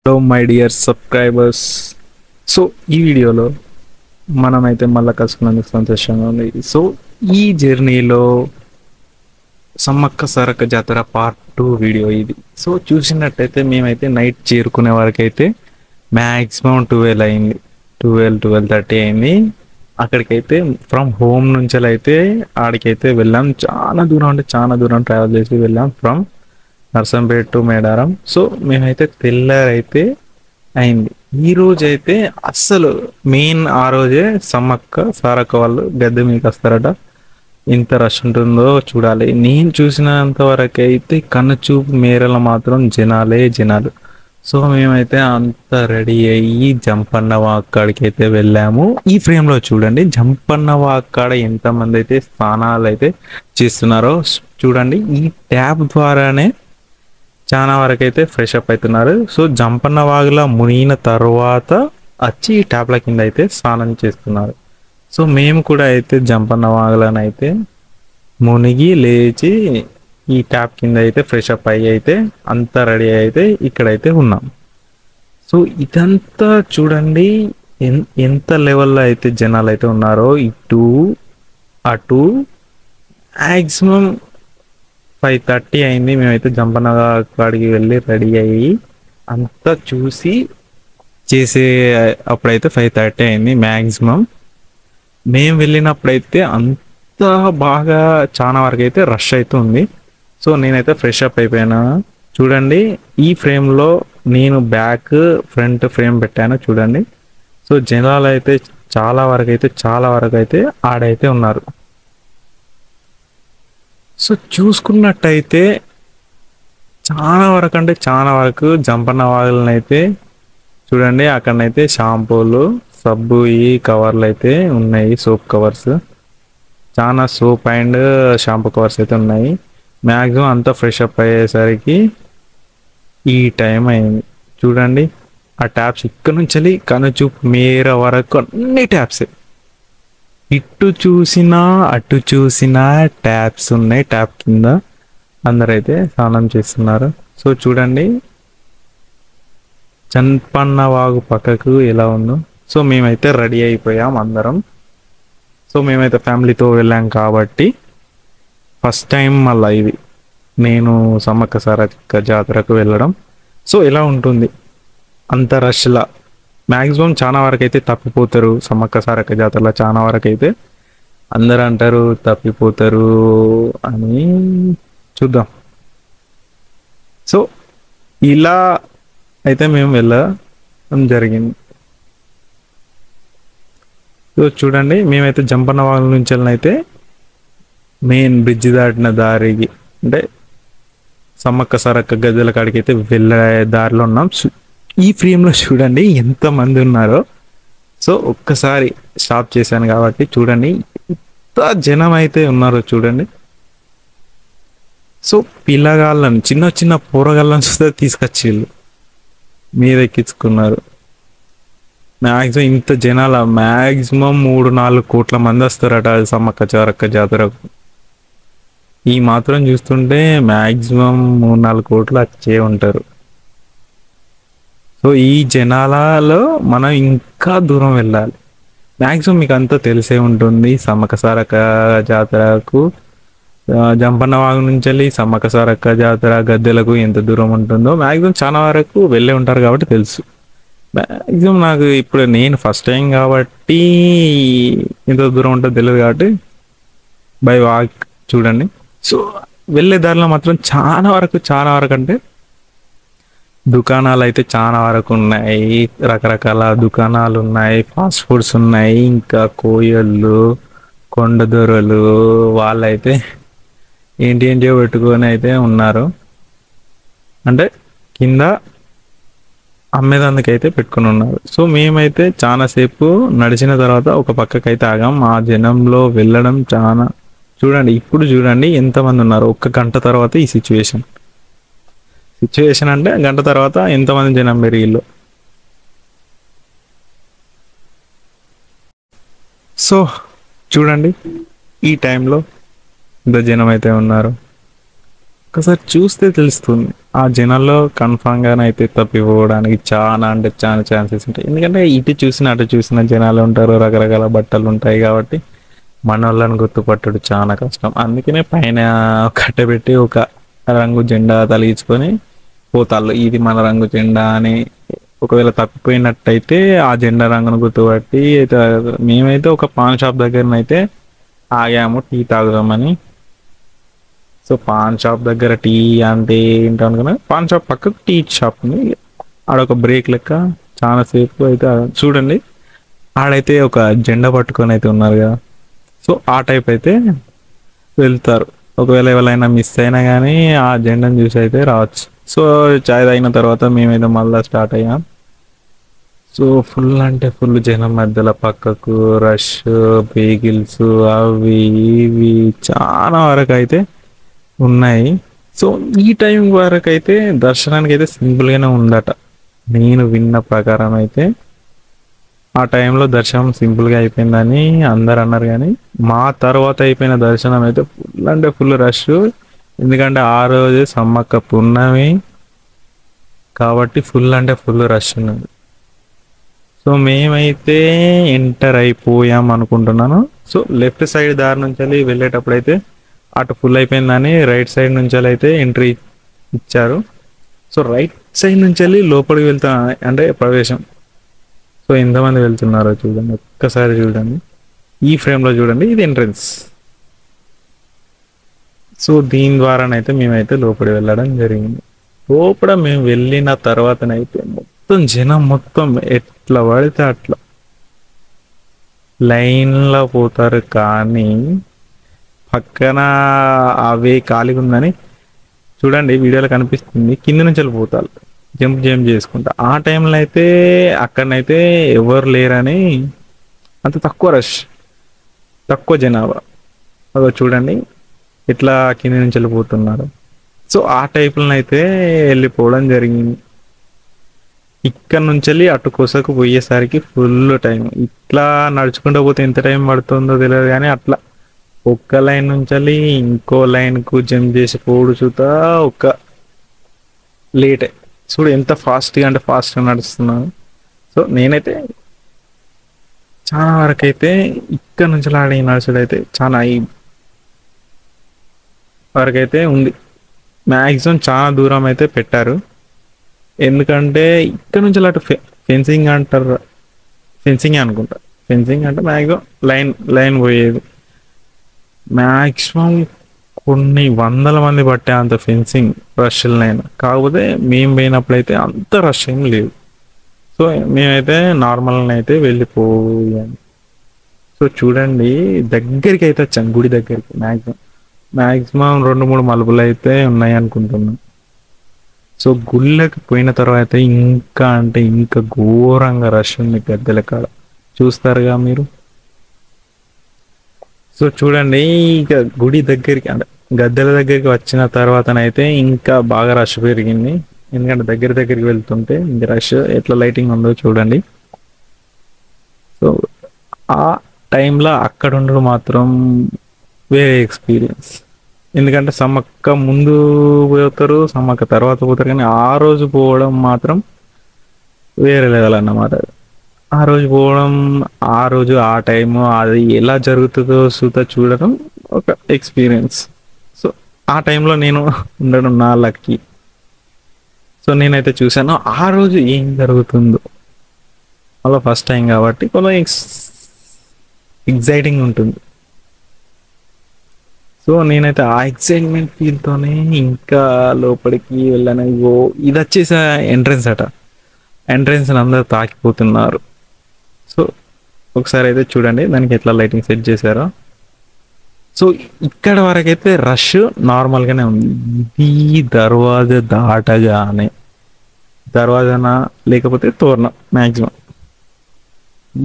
Hello my dear subscribers. So ఈ వీడియోలో మనమైతే మళ్ళీ కలుసుకున్నందుకు సంతోషంగా ఉంది. సో ఈ జర్నీలో సమ్మక్క సారక్క జాతర పార్ట్ 2 వీడియో ఇది. సో చూసినట్టయితే మేమైతే నైట్ చేరుకునే వరకు అయితే మ్యాక్సిమం 12 అయింది, 12-12:30 అయింది. అక్కడికైతే ఫ్రమ్ హోమ్ నుంచి అయితే ఆడికైతే వెళ్ళాం. చాలా దూరం అంటే చాలా దూరం ట్రావెల్ చేసి వెళ్ళాం from Narsampet to Medaram. So మేమైతే తెల్లారైతే అయింది. ఈ రోజు అయితే అస్సలు మెయిన్ ఆ రోజే సమ్మక్క సారక్క వాళ్ళు గద్దె మీకు వస్తారట. ఇంత రష్ ఉంటుందో చూడాలి. నేను చూసినంత వరకు అయితే కనుచూపు మేరల మాత్రం జనాలే జనాలు. సో మేమైతే అంత రెడీ అయ్యి జంపన్న వాక్కాడికి అయితే వెళ్ళాము. ఈ ఫ్రేమ్ లో చూడండి, జంపన్న వాక్కాడ ఎంతమంది అయితే స్నానాలు అయితే చేస్తున్నారో చూడండి. ఈ ట్యాప్ ద్వారానే చాలా వరకు అయితే ఫ్రెష్ అప్ అవుతున్నారు. సో జంపన్న వాగులా మునిగిన తర్వాత వచ్చి ఈ ట్యాప్ల కింద అయితే స్నానం చేస్తున్నారు. సో మేము కూడా అయితే జంపన్న వాగులను అయితే మునిగి లేచి ఈ ట్యాప్ కింద అయితే ఫ్రెష్ అప్ అయ్యి అయితే అంతా రెడీ అయితే ఇక్కడైతే ఉన్నాం. సో ఇదంతా చూడండి ఎంత లెవెల్లో అయితే జనాలు అయితే ఉన్నారో. ఇటు అటు మ్యాక్సిమం 5:30 అయింది. మేమైతే జంపన్న కాడికి వెళ్ళి రెడీ అయ్యి అంతా చూసి చేసే అప్పుడైతే 5:30 అయింది మ్యాక్సిమం. మేము వెళ్ళినప్పుడైతే అంత బాగా చాలా వరకు అయితే రష్ అవుతుంది. సో నేనైతే ఫ్రెష్ అప్ అయిపోయాను. చూడండి ఈ ఫ్రేమ్లో నేను బ్యాక్ ఫ్రంట్ ఫ్రేమ్ పెట్టాను చూడండి. సో జనాలు అయితే చాలా వరకు అయితే ఆడైతే ఉన్నారు. సో చూసుకున్నట్టయితే చాలా వరకు అంటే చాలా వరకు జంపన్న వాగులను అయితే చూడండి. అక్కడనైతే షాంపూలు, సబ్బు, ఈ కవర్లు అయితే ఉన్నాయి, సోప్ కవర్స్. చాలా సోప్ అండ్ షాంపూ కవర్స్ అయితే ఉన్నాయి. మ్యాక్సిమం అంతా ఫ్రెష్ అప్ అయ్యేసరికి ఈ టైం అయింది. చూడండి ఆ ట్యాప్స్ ఇక్కడ నుంచి కనుచూపు మేర వరకు అన్ని ట్యాప్సే. ఇటు చూసినా అటు చూసినా ట్యాప్స్ ఉన్నాయి. ట్యాప్ కింద అందరైతే స్నానం చేస్తున్నారు. సో చూడండి జంపన్న వాగు పక్కకు ఎలా ఉందో. సో మేమైతే రెడీ అయిపోయాం అందరం. సో మేమైతే ఫ్యామిలీతో వెళ్ళాం కాబట్టి ఫస్ట్ టైం మళ్ళీ ఇది నేను సమ్మక్క సారక్క జాతరకు వెళ్ళడం. సో ఎలా ఉంటుంది అంత రష్లా మ్యాక్సిమం చాలా వరకు అయితే తప్పిపోతారు. సమ్మక్క సారక్క జాతరలో చాలా వరకు అయితే అందరూ అంటారు తప్పిపోతారు అని. చూద్దాం. సో ఇలా అయితే మేము వెళ్ళడం జరిగింది. సో చూడండి మేమైతే జంపన్న వాగుల నుంచి అయితే మెయిన్ బ్రిడ్జ్ దాటిన దారికి అంటే సమ్మక్క సారక్క గద్దెల కాడికి అయితే వెళ్ళే దారిలో ఉన్నాం. ఈ ఫ్రేమ్లో చూడండి ఎంతమంది ఉన్నారో. సో ఒక్కసారి స్టాప్ చేశాను కాబట్టి చూడండి ఎంత జనం అయితే ఉన్నారో చూడండి. సో పిల్లగాళ్ళని చిన్న చిన్న పూరగాళ్ళని చూస్తే తీసుకొచ్చి వీళ్ళు మీద ఎక్కించుకున్నారు. మ్యాక్సిమం ఇంత జనాల మ్యాక్సిమం 3-4 కోట్ల మంది వస్తారట సమ్మక్క సారక్క జాతరకు. ఈ మాత్రం చూస్తుంటే మ్యాక్సిమం 3-4 కోట్లు వచ్చే ఉంటారు. సో ఈ జనాలలో మనం ఇంకా దూరం వెళ్ళాలి. మ్యాక్సిమం మీకు అంతా తెలిసే ఉంటుంది సమ్మక్క సారక్క జాతరకు జంపన్న వాగు నుంచి వెళ్ళి సమ్మక్క సారక్క జాతర గద్దెలకు ఎంత దూరం ఉంటుందో మ్యాక్సిమం చాలా వరకు వెళ్ళే ఉంటారు కాబట్టి తెలుసు. మ్యాక్సిమం నాకు ఇప్పుడు నేను ఫస్ట్ టైం కాబట్టి ఎంత దూరం ఉంటుందో తెలియదు కాబట్టి బై వాక్ చూడండి. సో వెళ్ళే దారిలో మాత్రం చాలా వరకు అంటే దుకాణాలు అయితే చాలా వరకు ఉన్నాయి. రకరకాల దుకాణాలు ఉన్నాయి, ఫాస్ట్ ఫుడ్స్ ఉన్నాయి, ఇంకా కోయళ్ళు, కొండదొరలు వాళ్ళైతే ఏంటియో పెట్టుకొని అయితే ఉన్నారు. అంటే కింద అమ్మేదానికైతే పెట్టుకుని ఉన్నారు. సో మేమైతే చాలాసేపు నడిచిన తర్వాత ఒక పక్కకైతే ఆగాం. ఆ జనంలో వెళ్ళడం చాలా చూడండి. ఇప్పుడు చూడండి ఎంతమంది ఉన్నారు. 1 గంట తర్వాత ఈ సిచ్యువేషన్ అంటే గంట తర్వాత ఎంతమంది జనం పెరిగిళ్ళు. సో చూడండి ఈ టైంలో ఇంత జనం అయితే ఉన్నారు. ఒకసారి చూస్తే తెలుస్తుంది. ఆ జనాల్లో కన్ఫామ్‌గానైతే తప్పిపోవడానికి చాలా అంటే చాలా ఛాన్సెస్ ఉంటాయి. ఎందుకంటే ఇటు చూసినా, అటు చూసినా జనాలు ఉంటారు. రకరకాల బట్టలుంటాయి కాబట్టి మనోళ్ళని గుర్తుపట్టుడు చాలా కష్టం. అందుకనే పైన కట్టబెట్టి ఒక రంగు జెండా తగిలించుకొని పోతాళ్ళు. ఇది మన రంగు జెండా అని. ఒకవేళ తప్పిపోయినట్టయితే ఆ జెండా రంగును గుర్తుపట్టి మేమైతే ఒక పాన్ షాప్ దగ్గరనైతే ఆగాము టీ తాగుదామని. సో పాన్ షాప్ దగ్గర టీ అంటే ఏంటో అనుకున్నా, పాన్ షాప్ పక్కకు టీ షాప్ ఉంది. ఆడొక బ్రేక్ లెక్క చాలా సేపు అయితే చూడండి, ఆడైతే ఒక జెండా పట్టుకొని అయితే ఉన్నారు కదా. సో ఆ టైప్ అయితే వెళ్తారు. ఒకవేళ ఎవరైనా మిస్ అయినా కానీ ఆ జెండాను చూసి అయితే రావచ్చు. సో చాయ్ తాగిన తర్వాత మేమైతే మళ్ళీ స్టార్ట్ అయ్యాం. సో ఫుల్ అంటే ఫుల్ జనం మధ్యలో పక్కకు రష్, వెహికల్స్ అవి ఇవి చాలా వరకు అయితే ఉన్నాయి. సో ఈ టైం వరకు అయితే దర్శనానికి అయితే సింపుల్గానే ఉందట. నేను విన్న ప్రకారం అయితే ఆ టైంలో దర్శనం సింపుల్గా అయిపోయిందని అందరు అన్నారు. కానీ మా తర్వాత అయిపోయిన దర్శనం అయితే ఫుల్ అంటే ఫుల్ రష్. ఎందుకంటే ఆ రోజు సమ్మక్క పున్నమి కాబట్టి ఫుల్ అంటే ఫుల్ రష్ ఉన్నది. సో మేమైతే ఎంటర్ అయిపోయాం అనుకుంటున్నాను. సో లెఫ్ట్ సైడ్ దారి నుంచి వెళ్ళేటప్పుడు అయితే అటు ఫుల్ అయిపోయిందని రైట్ సైడ్ నుంచి అయితే ఎంట్రీ ఇచ్చారు. సో రైట్ సైడ్ నుంచి వెళ్ళి లోపలికి వెళ్తా అంటే ప్రవేశం. సో ఎంతమంది వెళ్తున్నారో చూడండి, ఒక్కసారి చూడండి. ఈ ఫ్రేమ్లో చూడండి, ఇది ఎంట్రన్స్. సో దీని ద్వారానైతే మేమైతే లోపలి వెళ్ళడం జరిగింది. లోపల మేము వెళ్ళిన తర్వాతనైతే మొత్తం జనం మొత్తం ఎట్లా పడితే అట్లా లైన్లో పోతారు. కానీ పక్కన అవే ఖాళీగా ఉందని చూడండి, వీడియోలో కనిపిస్తుంది, కింద నుంచి వెళ్ళిపోతారు జంప్ చేసుకుంటా. ఆ టైంలో అయితే అక్కడనైతే ఎవరు లేరని అంత తక్కువ రష్, తక్కువ జనాభా. అదో చూడండి ఎట్లా కింద నుంచి వెళ్ళిపోతున్నారు. సో ఆ టైపులను అయితే వెళ్ళిపోవడం జరిగింది. ఇక్కడ నుంచి వెళ్ళి అటు కొసకు పోయేసరికి ఫుల్ టైం. ఇట్లా నడుచుకుంటూ పోతే ఎంత టైం పడుతుందో తెలియదు. కానీ అట్లా ఒక్క లైన్ నుంచి ఇంకో లైన్కు జంప్ చేసి పోడు చూతా ఒక లేటే. చూడు ఎంత ఫాస్ట్గా అంటే ఫాస్ట్గా నడుస్తున్నాను. సో నేనైతే చాలా వరకు అయితే ఇక్కడ నుంచి ఆడి నడుచుడు అయితే చాలా వరకు అయితే ఉంది. మ్యాక్సిమం చాలా దూరం అయితే పెట్టారు. ఎందుకంటే ఇక్కడ నుంచి అటు ఫెన్సింగ్ అంటారు, ఫెన్సింగ్ అనుకుంటా. ఫెన్సింగ్ అంటే మ్యాక్సిమం లైన్ పోయేది. మ్యాక్సిమం కొన్ని వందల మంది పట్టే అంత ఫెన్సింగ్ రష్ లైన్. కాకపోతే మేము పోయినప్పుడైతే అంత రష్ ఏం లేదు. సో మేమైతే నార్మల్ అయితే వెళ్ళిపోయాము. సో చూడండి దగ్గరికి అయితే వచ్చాం, గుడి దగ్గరికి. మ్యాక్సిమం 2-3 మలుపులు అయితే ఉన్నాయి అనుకుంటున్నాం. సో గుళ్ళకి పోయిన తర్వాత ఇంకా అంటే ఇంకా ఘోరంగా రష్ ఉంది గద్దెల కాడ, చూస్తారుగా మీరు. సో చూడండి ఇక గుడి దగ్గరికి అంటే గద్దెల దగ్గరికి వచ్చిన తర్వాతనైతే ఇంకా బాగా రష్ పెరిగింది. ఎందుకంటే దగ్గరికి వెళ్తుంటే ఇంకా రష్ ఎట్లా లైటింగ్ ఉందో చూడండి. సో ఆ టైంలో అక్కడ ఉండడం మాత్రం వేరే ఎక్స్పీరియన్స్. ఎందుకంటే సమ్మక్క ముందు పోతారు, సమ్మక్క తర్వాత పోతారు. కానీ ఆ రోజు పోవడం మాత్రం వేరే లెవెల్ అన్నమాట. ఆ రోజు పోవడం, ఆ రోజు ఆ టైము అది ఎలా జరుగుతుందో చూడడం ఒక ఎక్స్పీరియన్స్. సో ఆ టైంలో నేను ఉండడం నా లక్కీ. సో నేనైతే చూశాను ఆ రోజు ఏం జరుగుతుందో. అలా ఫస్ట్ టైం కాబట్టి కొంచెం ఎగ్జైటింగ్ ఉంటుంది. సో నేనైతే ఆ ఎక్సైట్మెంట్ ఫీల్తోనే ఇంకా లోపలికి వెళ్ళాను. ఇది వచ్చేసి ఎంట్రన్స్ అట. ఎంట్రన్స్ అందరూ తాకిపోతున్నారు. సో ఒకసారి అయితే చూడండి దానికి ఎట్లా లైటింగ్ సెట్ చేశారో. సో ఇక్కడ వరకైతే రష్ నార్మల్గానే ఉంది. ఇది దర్వాజా దాటగానే, దర్వాజానా లేకపోతే తోరణం, మ్యాక్సిమం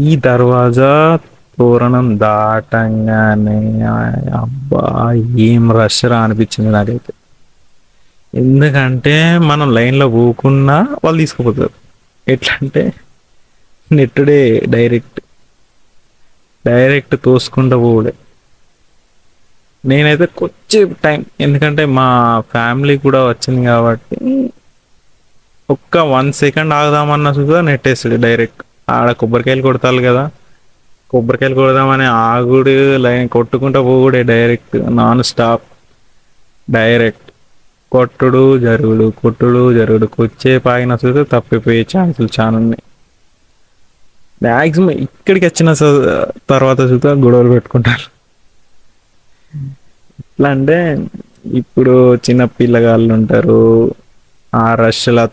ఈ దర్వాజా తోరణం దాటంగానే అబ్బా ఏం రష్ రా అనిపించింది నాకైతే. ఎందుకంటే మనం లైన్లో పోకున్నా వాళ్ళు తీసుకుపోతారు. ఎట్లా అంటే నెట్టుడే డైరెక్ట్ తోసుకుంటూ పోవుడే. నేనైతే కొంచెం టైం, ఎందుకంటే మా ఫ్యామిలీ కూడా వచ్చింది కాబట్టి ఒక్క 1 సెకండ్ ఆగుదామన్నా చూద్దా నెట్టేస్తాడు డైరెక్ట్. ఆడ కొబ్బరికాయలు కొడతారు కదా, కొబ్బరికాయలు కొడదామని ఆగుడు, లైన్ కొట్టుకుంటా పోగుడే, డైరెక్ట్ నాన్ స్టాప్, డైరెక్ట్ కొట్టుడు జరుగుడు, కొట్టుడు జరుగుడు. కొచ్చే పాగిన చూస్తే తప్పిపోయే ఛాన్సులు చాలా ఉన్నాయి. మ్యాక్సిమం ఇక్కడికి వచ్చిన తర్వాత చూస్తే గొడవలు పెట్టుకుంటారు. ఎట్లా అంటే ఇప్పుడు చిన్న పిల్లగాళ్ళు ఉంటారు, ఆ రష్లా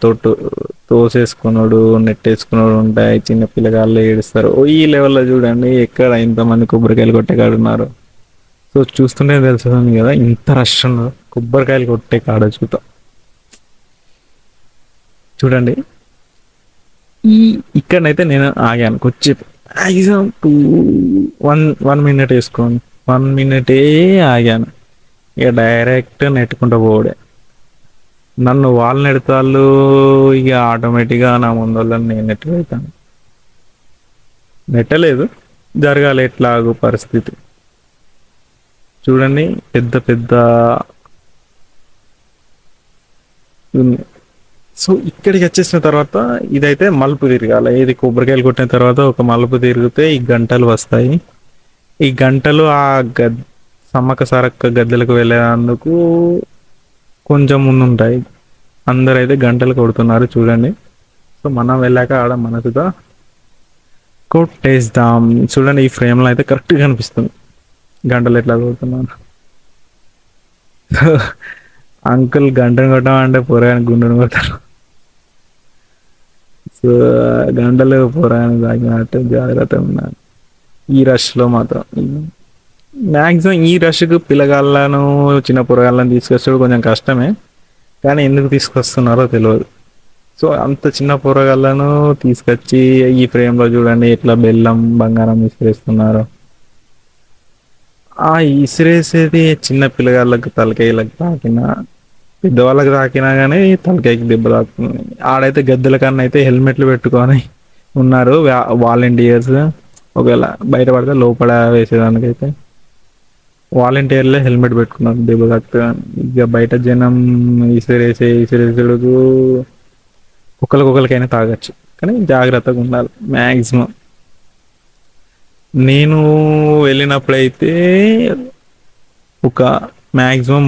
తోసేసుకున్నాడు నెట్టేసుకున్నాడు ఉంటాయి, చిన్న పిల్లగాళ్ళు ఏడుస్తారు. ఈ లెవెల్లో చూడండి ఎక్కడ ఇంతమంది కొబ్బరికాయలు కొట్టేకాడు ఉన్నారు. సో చూస్తుంటే తెలుస్తుంది కదా ఇంత రష్ ఉన్నారు కొబ్బరికాయలు కొట్టే కాడ. చూడండి ఈ ఇక్కడనైతే నేను ఆగాను కొంచెం, మ్యాక్సిమం 1 మినిట్ వేసుకోండి, 1 మినిటే ఆగాను. ఇక డైరెక్ట్ నెట్టుకుంటూ పోవడే. నన్ను వాళ్ళు నెడతాళ్ళు, ఇక ఆటోమేటిక్గా నా ముందు వాళ్ళని నేను నెట్టుకెళ్తాను. నెట్టలేదు, జరగాలి ఎట్లాగో పరిస్థితి. చూడండి పెద్ద పెద్ద ఉంది. సో ఇక్కడికి వచ్చేసిన తర్వాత ఇదైతే మలుపు తిరగాలి. ఇది కొబ్బరికాయలు కొట్టిన తర్వాత ఒక మలుపు తిరిగితే ఈ గంటలు వస్తాయి. ఈ గంటలు ఆ సమ్మక్క సారక్క గద్దెలకు వెళ్ళేందుకు కొంచెం ముందు ఉంటాయి. అందరైతే గంటలు కొడుతున్నారు చూడండి. సో మనం వెళ్ళాక ఆడ మనసుగా కొట్టేద్దాం. చూడండి ఈ ఫ్రేమ్లో అయితే కరెక్ట్గా కనిపిస్తుంది గంటలు ఎట్లా కొడుతున్నాను. అంకుల్ గంటను కొట్టామంటే పోరాని గుండెను కొడతారు. సో గంటలు పోరాని తాగినట్టు జాగ్రత్త ఉన్నాను ఈ రష్లో మాత్రం. మ్యాక్సిమం ఈ రష్కు పిల్లగాళ్ళను చిన్న పొరగాళ్ళని తీసుకొచ్చాడు కొంచెం కష్టమే, కానీ ఎందుకు తీసుకొస్తున్నారో తెలియదు. సో అంత చిన్న పొరగాళ్ళను తీసుకొచ్చి ఈ ఫ్రేమ్లో చూడండి ఎట్లా బెల్లం బంగారం విసిరేస్తున్నారు. ఆ ఇసిరేసేది చిన్న పిల్లగాళ్ళకి తలకాయలకు తాకినా, పెద్దవాళ్ళకి తాకినా కానీ తలకాయకి దెబ్బ తాకుతుంది. ఆడైతే గద్దెల కన్నా అయితే హెల్మెట్లు పెట్టుకొని ఉన్నారు వాలంటీర్స్. ఒకవేళ బయటపడితే లోపల వేసేదానికైతే వాలంటీర్లే హెల్మెట్ పెట్టుకున్నారు దెబ్బ తాకుతుంది. ఇక బయట జనం ఇసిరేసుడు ఒకరికొకరికైనా తాగొచ్చు, కానీ జాగ్రత్తగా ఉండాలి మ్యాక్సిమం. నేను వెళ్ళినప్పుడైతే ఒక మ్యాక్సిమం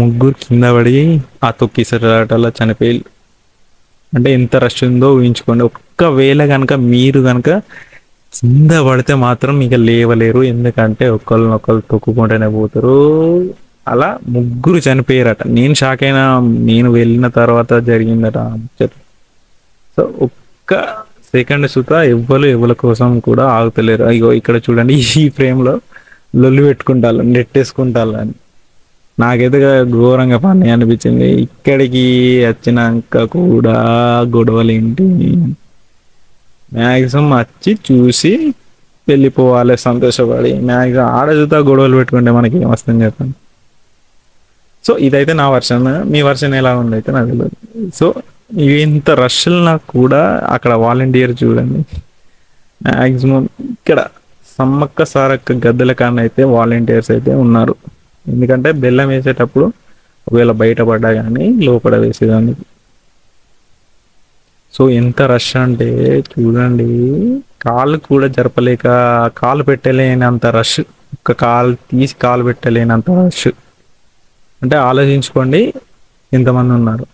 ముగ్గురు కింద పడి ఆ తొక్కిసలాటలో చనిపోయి. అంటే ఎంత రష్ ఉందో ఊహించుకోండి. ఒక్కవేళ కనుక మీరు కనుక కింద పడితే మాత్రం ఇక లేవలేరు, ఎందుకంటే ఒకళ్ళనొకళ్ళు తొక్కుకుంటూనే పోతారు. అలా ముగ్గురు చనిపోయారట. నేను షాక్ అయినా, నేను వెళ్ళిన తర్వాత జరిగిందట. సో ఒక్క సెకండ్ సుత ఎవ్వరి కోసం కూడా ఆగుతలేరు. అయ్యో ఇక్కడ చూడండి ఈ ఫ్రేమ్లో లొల్లి పెట్టుకుంటారు, నెట్టేసుకుంటారు అని. నాకైతే ఘోరంగా పని అనిపించింది. ఇక్కడికి వచ్చినాక కూడా గొడవలు ఏంటి, మ్యాక్సిమం వచ్చి చూసి వెళ్ళిపోవాలి సంతోషపడి. మ్యాక్సిమం ఆడ చూతా గొడవలు పెట్టుకుంటే మనకి ఏమొస్తుంది చెప్పండి. సో ఇదైతే నా వర్షన్. మీ వర్షన్ ఎలా ఉంది అయితే నాకు తెలియదు. సో ఇంత రష్లా కూడా అక్కడ వాలంటీర్ చూడండి, మ్యాక్సిమం ఇక్కడ సమ్మక్క సారక్క గద్దెల కాన్న అయితే వాలంటీర్స్ అయితే ఉన్నారు. ఎందుకంటే బెల్లం వేసేటప్పుడు ఒకవేళ బయటపడ్డా కానీ లోపల వేసేదానికి. సో ఎంత రష్ అంటే చూడండి, కాళ్ళు కూడా జరపలేక కాలు పెట్టలేనంత రష్, ఒక కాలు తీసి కాలు పెట్టలేనంత రష్. అంటే ఆలోచించుకోండి ఎంతమంది ఉన్నారు.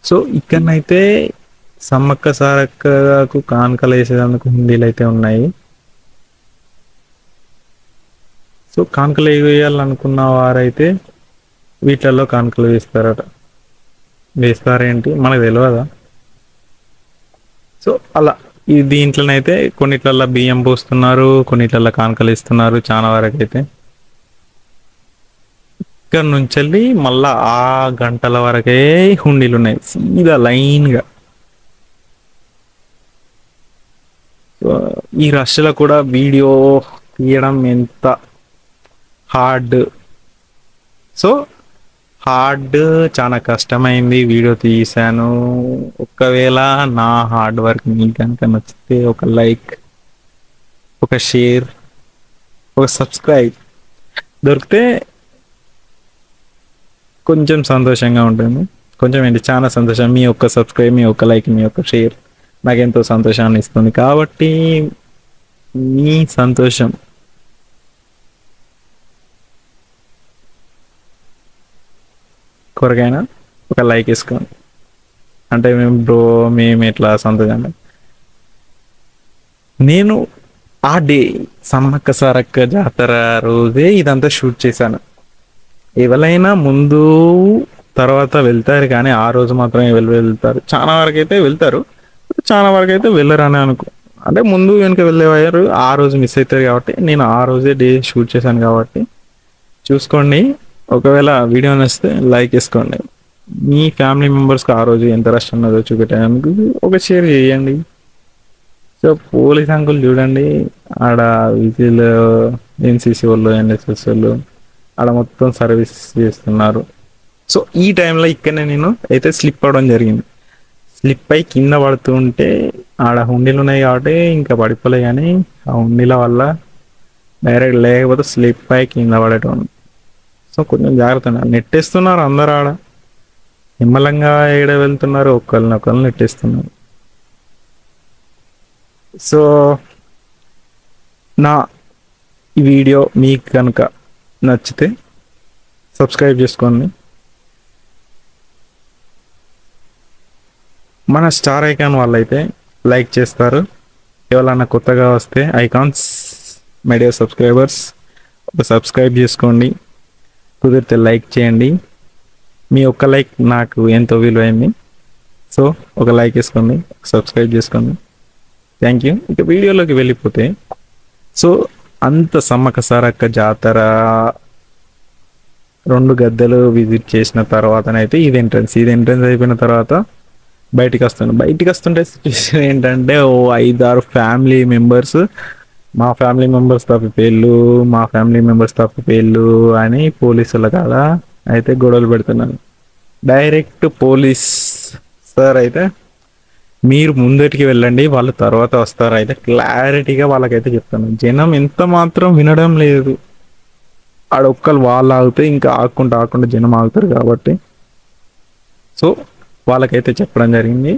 సో ఇక్కడనైతే సమ్మక్క సారక్కకు కానుకలు వేసేందుకు హుండీలు అయితే ఉన్నాయి. సో కానుకలు వేయాలనుకున్న వారైతే వీటిల్లో కానుకలు వేస్తారట. వేస్తారేంటి మనకు తెలియదా. సో అలా ఈ దీంట్లోనైతే కొన్నిట్లల్లో బియ్యం పోస్తున్నారు, కొన్నిట్లల్లో కానుకలు ఇస్తున్నారు. చాలా వరకు అయితే ఇక్కడ నుంచి వెళ్ళి మళ్ళా ఆ గంటల వరకే హుండీలు ఉన్నాయి సీదా లైన్గా. ఈ రష్లో కూడా వీడియో తీయడం ఎంత హార్డ్. సో హార్డ్, చాలా కష్టమైంది వీడియో తీశాను. ఒకవేళ నా హార్డ్ వర్క్ మీకు కనుక నచ్చితే ఒక లైక్, ఒక షేర్, ఒక సబ్స్క్రైబ్ దొరికితే కొంచెం సంతోషంగా ఉంటుంది. కొంచెం ఏంటి, చాలా సంతోషం. మీ ఒక్క సబ్స్క్రైబ్, మీ ఒక్క లైక్, మీ ఒక్క షేర్ నాకు ఎంతో సంతోషాన్ని ఇస్తుంది. కాబట్టి మీ సంతోషం కొరకైనా ఒక లైక్ వేసుకోండి. అంటే మేము ఎట్లా సంతోషంగా, నేను ఆ డే సమ్మక్క సారక్క జాతర రోజే ఇదంతా షూట్ చేశాను. ఎవరైనా ముందు తర్వాత వెళ్తారు కానీ ఆ రోజు మాత్రం వెళ్తారు. చాలా వరకు అయితే వెళ్తారు, చాలా వరకు అయితే వెళ్ళరు అని అనుకో. అంటే ముందు వెనుక వెళ్ళేవారు, ఆ రోజు మిస్ అవుతారు. కాబట్టి నేను ఆ రోజే డే షూట్ చేశాను. కాబట్టి చూసుకోండి. ఒకవేళ వీడియో నచ్చితే లైక్ వేసుకోండి. మీ ఫ్యామిలీ మెంబర్స్కి ఆ రోజు ఎంత రష్ ఉన్నదో చూపెట్టడానికి ఒక షేర్ చేయండి. సో పోలీస్ అంకుల్ చూడండి, ఆడ విజిల్, ఎన్సీసీ వాళ్ళు, ఎన్ఎస్ఎస్ వాళ్ళు ఆడ మొత్తం సర్వీస్ చేస్తున్నారు. సో ఈ టైంలో ఇక్కడనే నేను అయితే స్లిప్ అవ్వడం జరిగింది. స్లిప్ అయి కింద పడుతుంటే ఆడ హుండీలు ఉన్నాయి కాబట్టి ఇంకా పడిపోలే, కానీ ఆ హుండీల వల్ల డైరెక్ట్ లేకపోతే స్లిప్ అయి కింద పడటం. సో కొంచెం జాగ్రత్త, నెట్టేస్తున్నారు అందరు ఆడ. నిమ్మలంగా ఏడ వెళ్తున్నారు, ఒకళ్ళని నెట్టేస్తున్నారు. సో నా ఈ వీడియో మీకు కనుక నచ్చితే సబ్స్క్రైబ్ చేసుకోండి. మన స్టార్ ఐకాన్ వాళ్ళైతే లైక్ చేస్తారు. ఎవరన్నా కొత్తగా వస్తే ఐకాన్స్, మై డియర్ సబ్స్క్రైబర్స్, ఒక సబ్స్క్రైబ్ చేసుకోండి. కుదిరితే లైక్ చేయండి. మీ ఒక్క లైక్ నాకు ఎంతో విలువైంది. సో ఒక లైక్ వేసుకోండి, సబ్స్క్రైబ్ చేసుకోండి. Thank you. ఇక వీడియోలోకి వెళ్ళిపోతే, సో అంత సమ్మక్క సారక్క జాతర 2 గద్దెలు విజిట్ చేసిన తర్వాతనైతే ఇది ఎంట్రన్స్ అయిపోయిన తర్వాత బయటికి వస్తుంటే సిచ్యువేషన్ ఏంటంటే, ఓ 5-6 ఫ్యామిలీ మెంబర్స్, మా ఫ్యామిలీ మెంబర్స్ తప్పిపోయిళ్ళు అని పోలీసుల కాడ అయితే గొడవలు పెడుతున్నాను. డైరెక్ట్ పోలీస్ సార్ అయితే, మీరు ముందటికి వెళ్ళండి, వాళ్ళు తర్వాత వస్తారు. అయితే క్లారిటీగా వాళ్ళకైతే చెప్తాను. జనం ఎంత మాత్రం వినడం లేదు. ఆడొక్కరు వాళ్ళు ఆగితే ఇంకా ఆగకుండా జనం ఆగుతారు. కాబట్టి సో వాళ్ళకైతే చెప్పడం జరిగింది.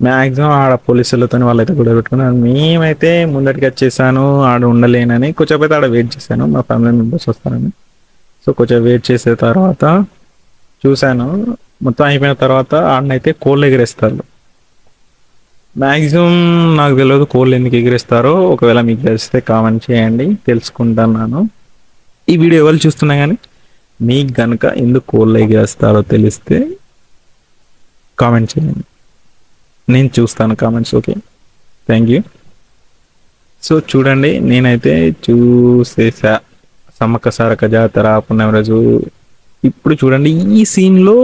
మ్యాక్సిమం ఆడ పోలీసులతో వాళ్ళైతే గొడవ పెట్టుకున్నాను. మేమైతే ముందటికి వచ్చేసాను, ఆడ ఉండలేనని కొంచెం అయితే ఆడ వెయిట్ చేశాను, మా ఫ్యామిలీ మెంబర్స్ వస్తారని. సో కొంచెం వెయిట్ చేసే తర్వాత చూశాను, మొత్తం అయిపోయిన తర్వాత ఆడనైతే కోళ్ళు ఎగిరేస్తారు. మ్యాక్సిమం నాకు తెలియదు కోళ్ళు ఎందుకు ఎగిరేస్తారో. ఒకవేళ మీకు తెలిస్తే కామెంట్ చేయండి, తెలుసుకుంటున్నాను. ఈ వీడియో ఎవరు చూస్తున్నా కానీ మీకు కనుక ఎందుకు కోళ్ళు ఎగిరేస్తారో తెలిస్తే కామెంట్ చేయండి, నేను చూస్తాను comments. Okay, thank you. So చూడండి, నేనైతే చూసేసా సమ్మక్క సారక్క జాతర పుణ్యం రోజు. ఇప్పుడు చూడండి, ఈ సీన్లో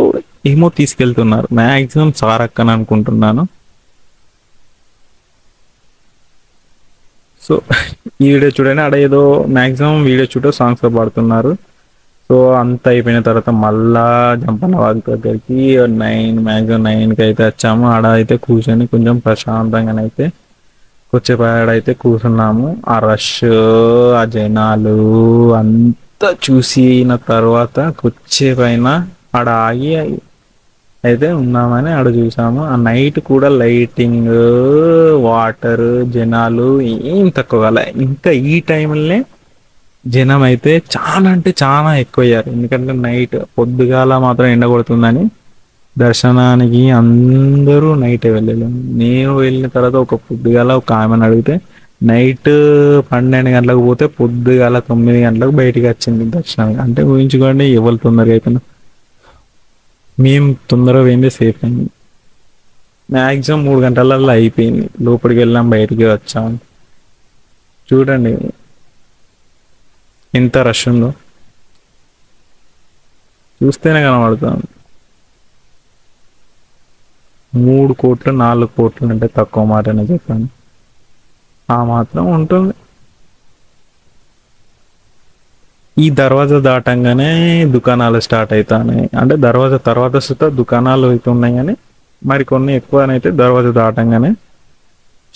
ఏమో తీసుకెళ్తున్నారు, మ్యాక్సిమం సారక్కని అనుకుంటున్నాను. సో ఈ వీడియో చూడండి, ఆడ ఏదో మ్యాక్సిమం వీడియో చూడ సాంగ్స్ పాడుతున్నారు. సో అంత అయిపోయిన తర్వాత మళ్ళా జంపన్న వాగ్ దగ్గరికి మ్యాక్సిమం 9కి అయితే వచ్చాము. ఆడ అయితే కూర్చొని కొంచెం ప్రశాంతంగానైతే ఆడైతే కూర్చున్నాము. ఆ రష్, ఆ జనాలు అంతా చూసిన తర్వాత పైన ఆడ ఆగి అయితే ఉన్నామని ఆడ చూసాము. ఆ నైట్ కూడా లైటింగ్, వాటర్, జనాలు ఏం తక్కువ కాలే. ఇంకా ఈ టైంలోనే జనం అయితే చాలా అంటే చాలా ఎక్కువయ్యారు. ఎందుకంటే నైట్, పొద్దుగాల మాత్రం ఎండ కొడుతుందని దర్శనానికి అందరూ నైట్ వెళ్ళలేము. నేను వెళ్ళిన తర్వాత పొద్దుగాల ఒక ఆమెను అడిగితే నైట్ 12 గంటలకు పోతే పొద్దుగాల 9 గంటలకు బయటికి వచ్చింది దర్శనానికి. అంటే ఊహించుకోండి ఎవరు తొందరగా అయిపోయినా. మేము తొందరగా పోయిందే సేఫ్ అయింది. మ్యాక్సిమం 3 గంటలలో అయిపోయింది. లోపలికి వెళ్ళాం, బయటికి వచ్చాం. చూడండి ఎంత రష్ ఉందో, చూస్తేనే కనబడుతుంది. 3 కోట్లు 4 కోట్లు అంటే తక్కువ మాటనే చెప్పండి, ఆ మాత్రం ఉంటుంది. ఈ దర్వాజా దాటంగానే దుకాణాలు స్టార్ట్ అవుతాయి. అంటే దర్వాజా తర్వాత సుత దుకాణాలు అయితే ఉన్నాయి, కానీ మరి కొన్ని ఎక్కువనైతే దర్వాజా దాటంగానే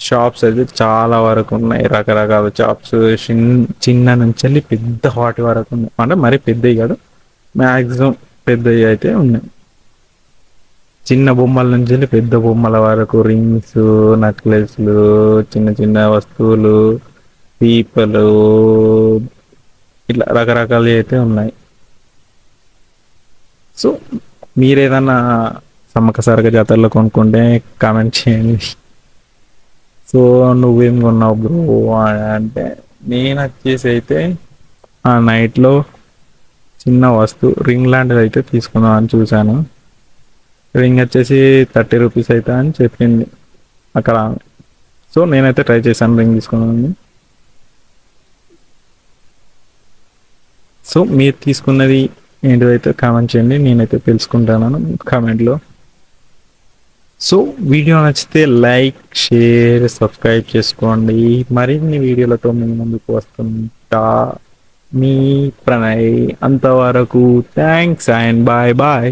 షాప్స్ అయితే చాలా వరకు ఉన్నాయి. రకరకాల షాప్స్ చిన్న నుంచి వెళ్ళి పెద్ద వాటి వరకు ఉన్నాయి. అంటే మరి పెద్దవి కాదు, మ్యాక్సిమం పెద్దవి అయితే ఉన్నాయి. చిన్న బొమ్మల నుంచి వెళ్ళి పెద్ద బొమ్మల వరకు రింగ్స్, నెక్లెస్లు, చిన్న చిన్న వస్తువులు, పీపలు, ఇట్లా రకరకాలు అయితే ఉన్నాయి. సో మీరు ఏదన్నా సమ్మక్క సారక్క జాతరలో కొనుక్కుంటే కామెంట్ చేయండి. సో నువ్వేం కొన్నావు బ్రో అంటే, నేను వచ్చేసి అయితే ఆ నైట్లో చిన్న వస్తువు రింగ్ లాంటిది అయితే తీసుకుందాం అని చూశాను. రింగ్ వచ్చేసి 30 రూపీస్ అయితే అని చెప్పింది అక్కడ. సో నేనైతే ట్రై చేశాను రింగ్ తీసుకున్నాను. సో మీరు తీసుకున్నది ఏంటిదైతే కామెంట్ చేయండి, నేనైతే తెలుసుకుంటాను కామెంట్లో. సో వీడియో నచ్చితే లైక్, షేర్, సబ్స్క్రైబ్ చేసుకోండి. మరిన్ని వీడియోలతో మీ ముందుకు వస్తుంటా. మీ ప్రణయ్. అంతవరకు థ్యాంక్స్ అండ్ బాయ్ బాయ్.